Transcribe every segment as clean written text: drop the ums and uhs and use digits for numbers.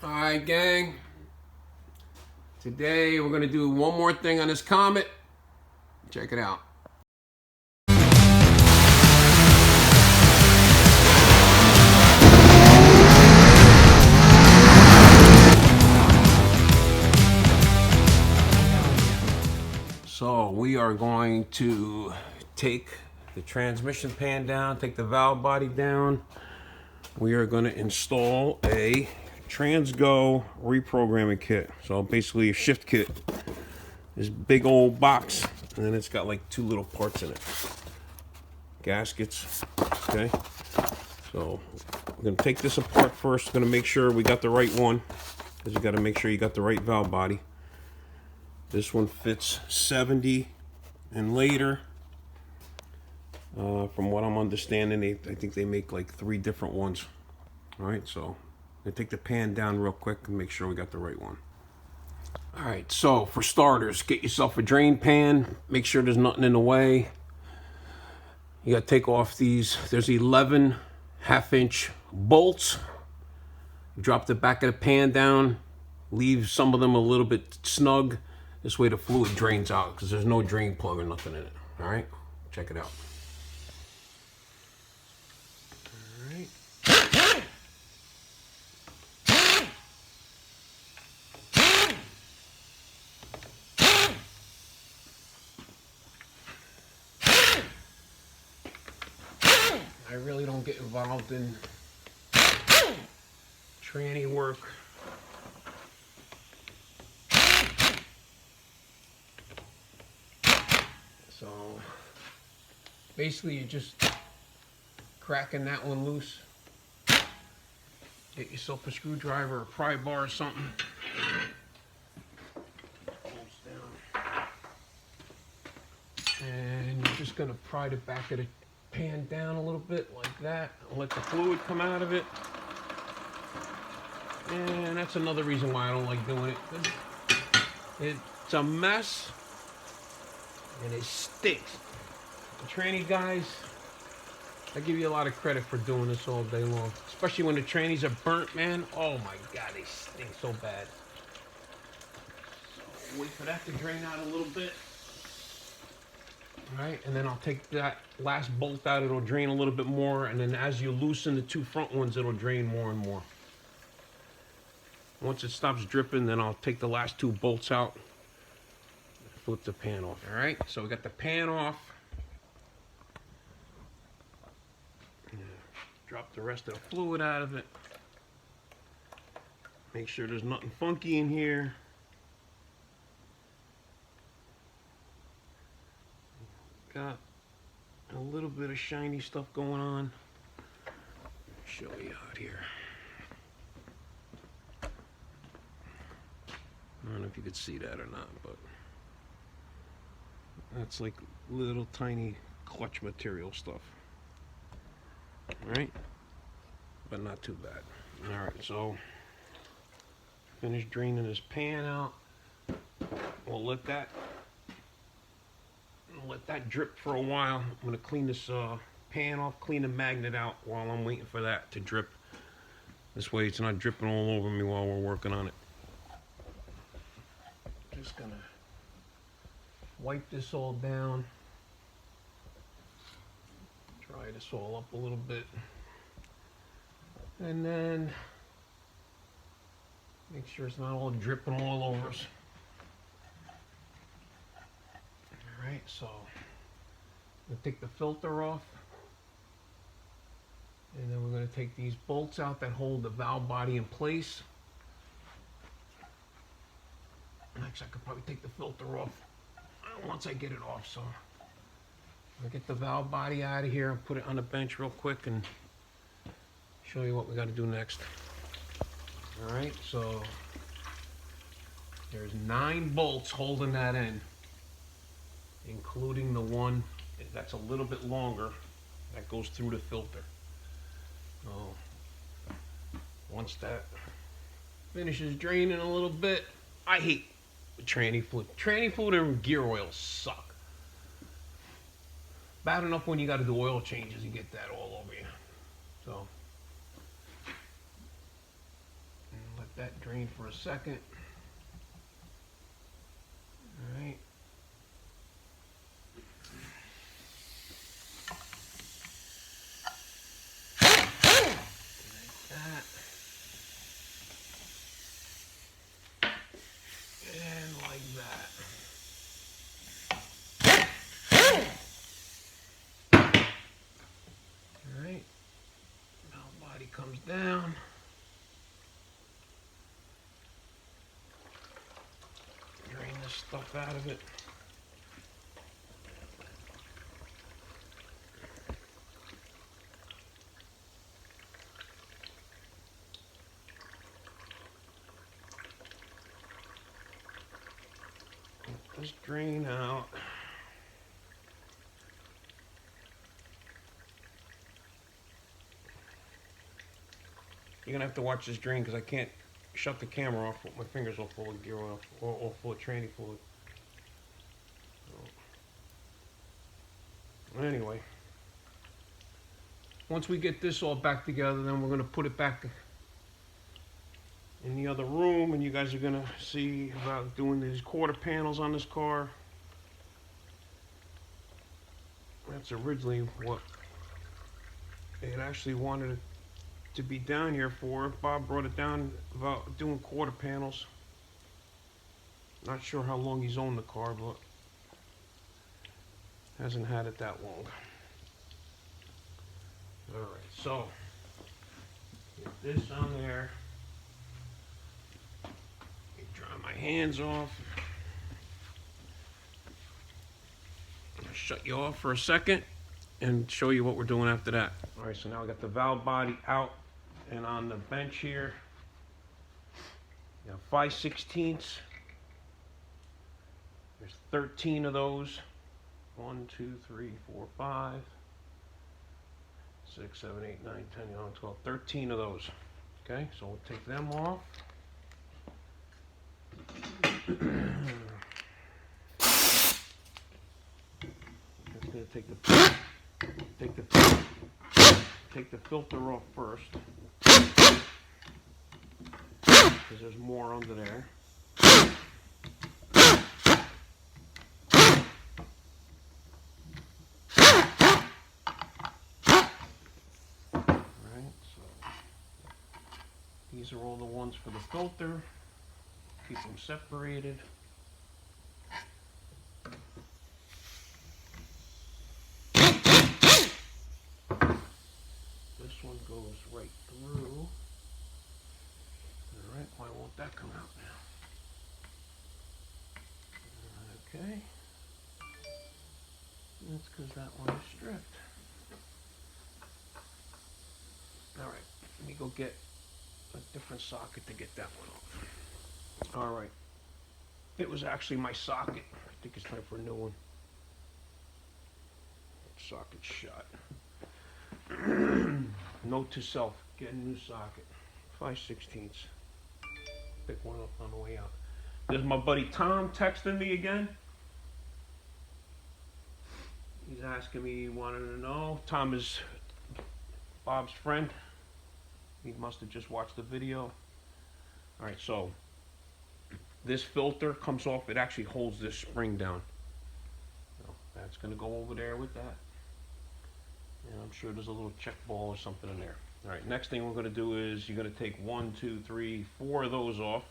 Alright, gang. Today we're going to do one more thing on this Comet. Check it out. So we are going to take the transmission pan down, take the valve body down. We are going to install a TransGo reprogramming kit. So basically a shift kit. This big old box, and then it's got like two little parts in it. Gaskets, okay? So we're gonna take this apart first. Gonna make sure we got the right one, because you gotta make sure you got the right valve body. This one fits 70 and later. From what I'm understanding, I think they make like 3 different ones. All right, so I'm gonna take the pan down real quick and make sure we got the right one. All right, so for starters, get yourself a drain pan. Make sure there's nothing in the way. You gotta take off these. There's 11 half-inch bolts. Drop the back of the pan down. Leave some of them a little bit snug. This way the fluid drains out, because there's no drain plug or nothing in it. All right, check it out. All right. I really don't get involved in tranny work. So basically you're just cracking that one loose. Get yourself a screwdriver or a pry bar or something. Bolts down. And you're just gonna pry the back of the pan down a little bit like that. Let the fluid come out of it. And that's another reason why I don't like doing it. It's a mess and it stinks. The tranny guys, I give you a lot of credit for doing this all day long. Especially when the trannies are burnt, man. Oh my God, they stink so bad. So wait for that to drain out a little bit. All right, and then I'll take that last bolt out. It'll drain a little bit more, and then as you loosen the 2 front ones, it'll drain more and more. Once it stops dripping, then I'll take the last 2 bolts out, flip the pan off. All right, so we got the pan off. Drop the rest of the fluid out of it. Make sure there's nothing funky in here. Got a little bit of shiny stuff going on. Show you out here. I don't know if you could see that or not, but that's like little tiny clutch material stuff. All right, but not too bad. All right, so finish draining this pan out. We'll let that drip for a while. I'm gonna clean this pan off, clean the magnet out while I'm waiting for that to drip. This way it's not dripping all over me while we're working on it. Just gonna wipe this all down. Dry this all up a little bit. And then make sure it's not all dripping all over us. Alright, so I'm going to take the filter off, and then we're going to take these bolts out that hold the valve body in place. Actually, I could probably take the filter off once I get it off. So I'll get the valve body out of here and put it on the bench real quick and show you what we got to do next. Alright, so there's 9 bolts holding that in, including the one that's a little bit longer that goes through the filter. So once that finishes draining a little bit, I hate tranny fluid. Tranny fluid and gear oil suck. Bad enough when you got to do oil changes, you get that all over you. So let that drain for a second. All right. Like that. And like that. All right. Now body comes down. Drain this stuff out of it. Let this drain out. You're gonna have to watch this drain because I can't shut the camera off with my fingers all full of gear oil or all full of tranny fluid. So, anyway, once we get this all back together, then we're gonna put it back in the other room, and you guys are gonna see about doing these quarter panels on this car. That's originally what it actually wanted it to be down here for. Bob brought it down about doing quarter panels. Not sure how long he's owned the car, but hasn't had it that long. Alright, so get this on there. Dry my hands off. I'm gonna shut you off for a second and show you what we're doing after that. Alright, so now I got the valve body out and on the bench here. You have 5/16. There's 13 of those. 1, 2, 3, 4, 5, 6, 7, 8, 9, 10, 11, 12, 13 of those. Okay, so we'll take them off. Just gonna take the filter off first, because there's more under there. Alright, so these are all the ones for the filter. Keep them separated. This one goes right through. Alright, why won't that come out now? Okay. That's because that one is stripped. Alright, let me go get a different socket to get that one off. Alright. It was actually my socket. I think it's time for a new one. Socket's shot. Note to self, get a new socket. 5/16. Pick one up on the way out. There's my buddy Tom texting me again. He's asking me, he wanted to know. Tom is Bob's friend. He must have just watched the video. Alright, so this filter comes off. It actually holds this spring down. So that's going to go over there with that. And I'm sure there's a little check ball or something in there. Alright, next thing we're going to do is you're going to take 1, 2, 3, 4 of those off.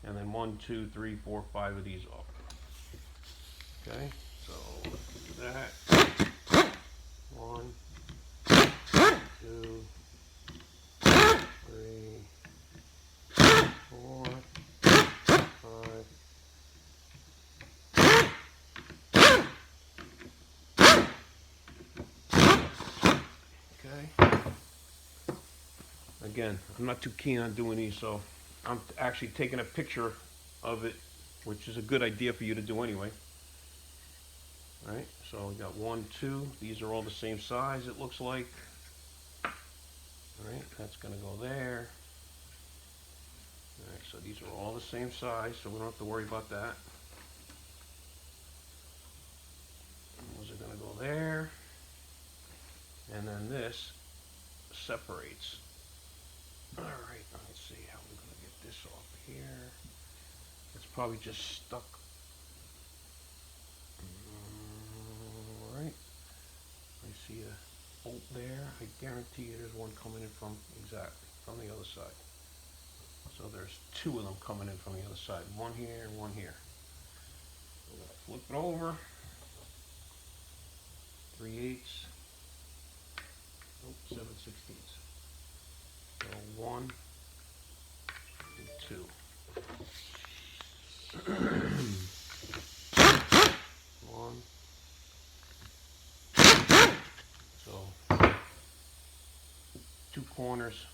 And then 1, 2, 3, 4, 5 of these off. Okay, so that. 1, 2, 3, 4, 5. Okay. Again, I'm not too keen on doing these, so I'm actually taking a picture of it, which is a good idea for you to do anyway. Alright, so we got 1, 2. These are all the same size, it looks like. Alright, that's going to go there. Alright, so these are all the same size, so we don't have to worry about that. And those are going to go there. And then this separates. Alright, let's see how we're going to get probably just stuck. Alright. I see a bolt there. I guarantee you there's one coming in from, exactly, from the other side. So there's two of them coming in from the other side. One here and one here. We're gonna flip it over. 3/8. Nope, 7/16. So 1 and 2. 1. So 2 corners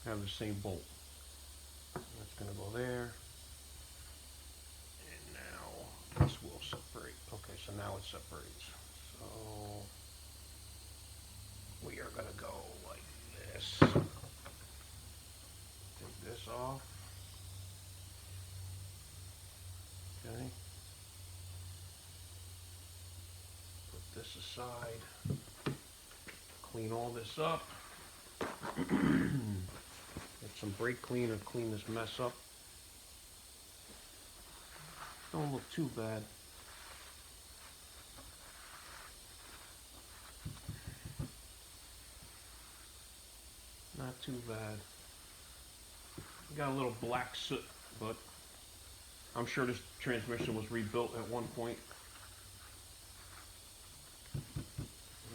have the same bolt. That's going to go there. And now this will separate. Okay, so now it separates. So we are going to go like this. Take this off. Okay. Put this aside. Clean all this up. Get some brake cleaner, clean this mess up. Don't look too bad. Not too bad. Got a little black soot, but I'm sure this transmission was rebuilt at one point.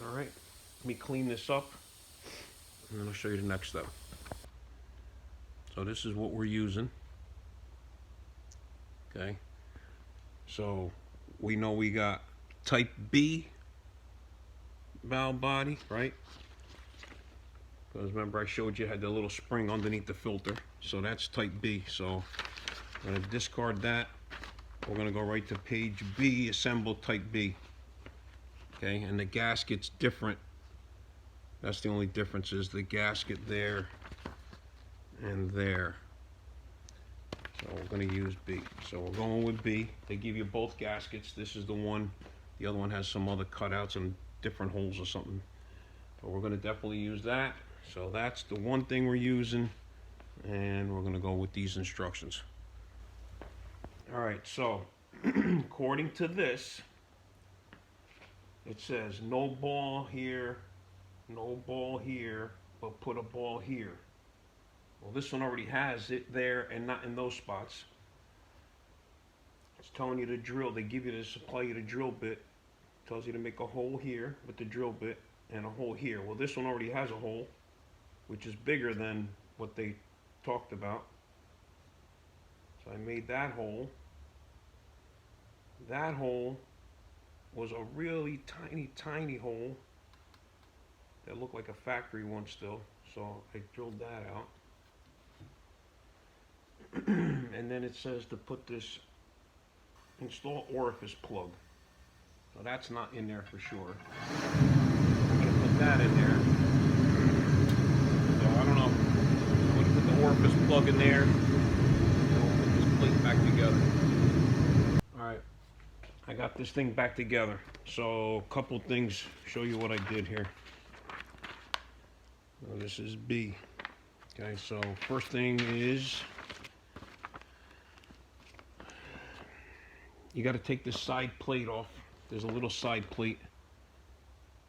Alright, let me clean this up and then I'll show you the next step. So this is what we're using. Okay, so we know we got type B valve body, right? Because remember I showed you had the little spring underneath the filter. So that's type B. So I'm going to discard that. We're going to go right to page B, assemble type B. Okay, and the gasket's different. That's the only difference, is the gasket there and there. So we're going to use B. So we're going with B. They give you both gaskets. This is the one. The other one has some other cutouts and different holes or something. But we're going to definitely use that. So that's the one thing we're using. And we're going to go with these instructions. Alright, so according to this, it says no ball here, but put a ball here. Well, this one already has it there and not in those spots. It's telling you to drill. They give you to supply you the drill bit. Tells you to make a hole here with the drill bit and a hole here. Well, this one already has a hole, which is bigger than what they talked about. So I made that hole. That hole was a really tiny hole that looked like a factory one still. So I drilled that out. And then it says to put this install orifice plug. So that's not in there for sure. I'm going to put that in there. So I don't know. I'm going to put the orifice plug in there. And we'll put this plate back together. Alright. I got this thing back together. So a couple things, show you what I did here. Well, this is B. Okay, so first thing is you got to take this side plate off. There's a little side plate,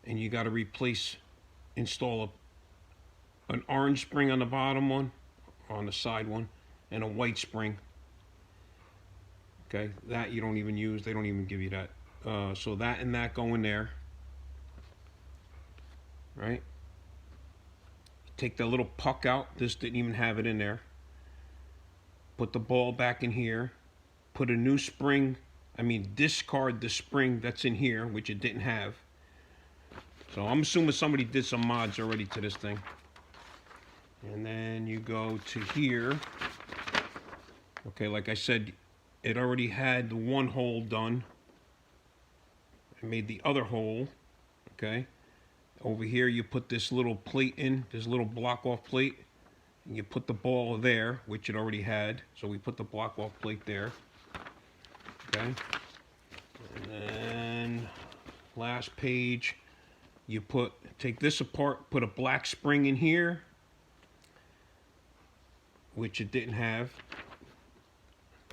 and you got to install an orange spring on the bottom one, on the side one, and a white spring. Okay, that you don't even use. They don't even give you that. So that and that go in there. Right? Take the little puck out. This didn't even have it in there. Put the ball back in here. Put a new spring. Discard the spring that's in here, which it didn't have. So I'm assuming somebody did some mods already to this thing. And then you go to here. Okay, like I said, it already had the one hole done. I made the other hole. Okay. Over here you put this little plate in, this little block off plate. And you put the ball there, which it already had. So we put the block off plate there. Okay. And then last page, you take this apart, put a black spring in here, which it didn't have.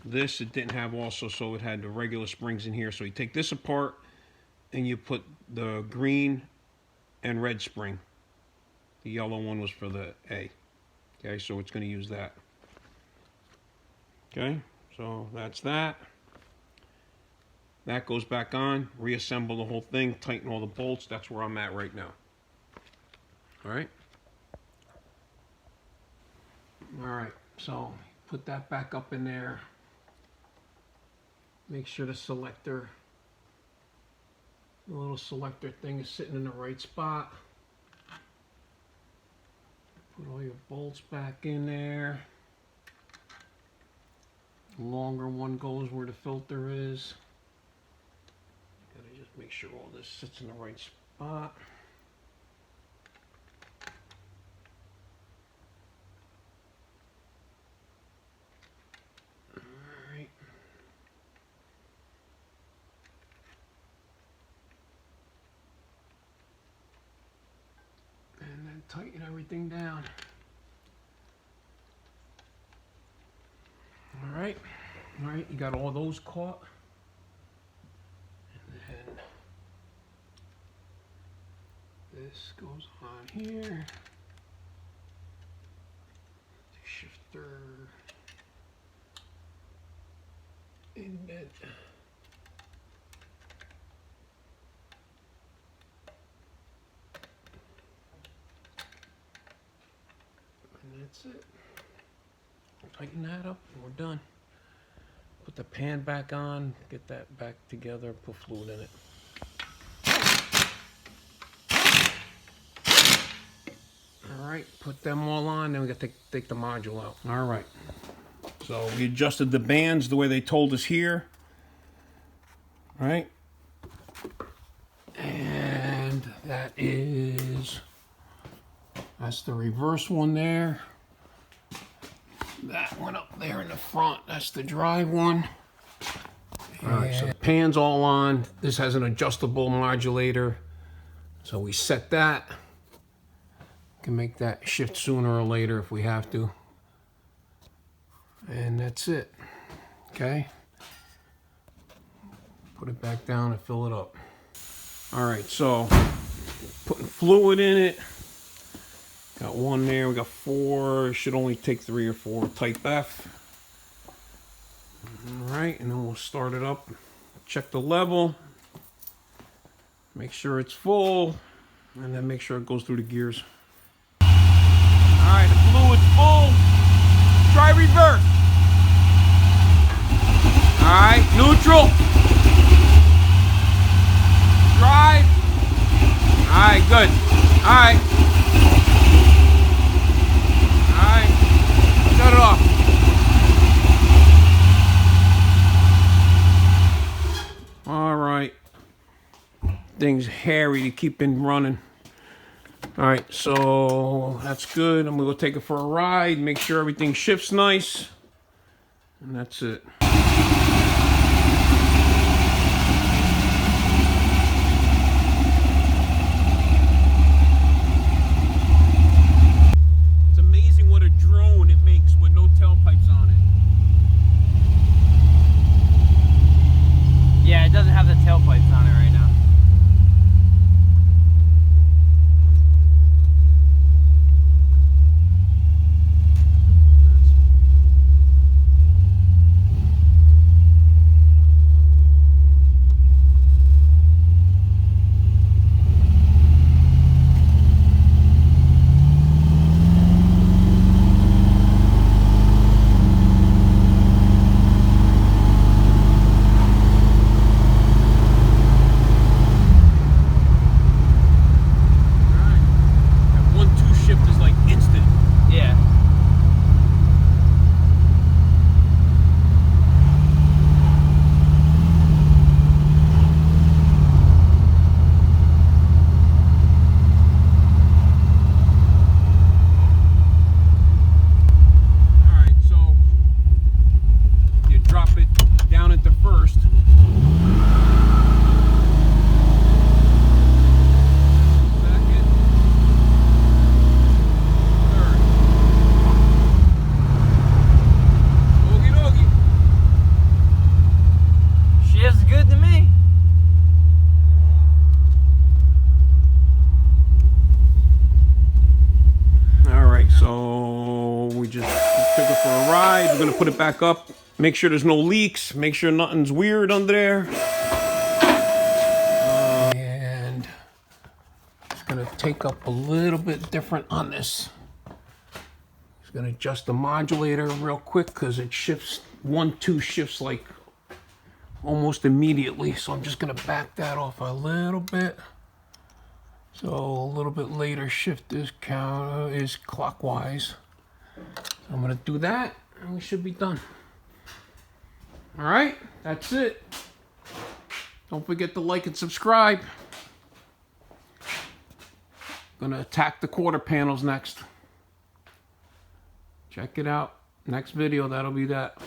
This it didn't have also, so it had the regular springs in here. So you take this apart and you put the green and red spring. The yellow one was for the A. Okay, so it's going to use that. Okay, so that's that. That goes back on. Reassemble the whole thing. Tighten all the bolts. That's where I'm at right now. All right. All right, so put that back up in there. Make sure the selector, the little selector thing is sitting in the right spot. Put all your bolts back in there. The longer one goes where the filter is. Gotta just make sure all this sits in the right spot. Alright. And then tighten everything down. Alright, you got all those caught. And then this goes on here. The shifter. Indent. And that's it. Tighten that up and we're done. Put the pan back on, get that back together, put fluid in it. Alright, put them all on, then we got to take the module out. Alright, so we adjusted the bands the way they told us here. Alright. And that's the reverse one there. That one up there in the front, that's the drive one. Alright, so the pan's all on. This has an adjustable modulator. So we set that. Can make that shift sooner or later if we have to. And that's it. Okay. Put it back down and fill it up. Alright, so putting fluid in it. Got one there, we got 4, should only take 3 or 4, type F. Alright, and then we'll start it up. Check the level. Make sure it's full. And then make sure it goes through the gears. Alright, the fluid's full. Try reverse. Alright, neutral. Drive. Alright, good. Alright. Shut it off. All right. Thing's hairy to keep in running. All right, so that's good. I'm gonna go take it for a ride, make sure everything shifts nice, and that's it. Yeah, it doesn't have the tailpipes on it right now. took it for a ride. We're gonna put it back up. Make sure there's no leaks. Make sure nothing's weird under there. And it's gonna take up a little bit different on this. Just gonna adjust the modulator real quick because it shifts, 1-2 shifts like almost immediately. So I'm just gonna back that off a little bit. So a little bit later shift is clockwise. I'm gonna do that and we should be done. All right, that's it. Don't forget to like and subscribe. Gonna attack the quarter panels next. Check it out. Next video, that'll be that.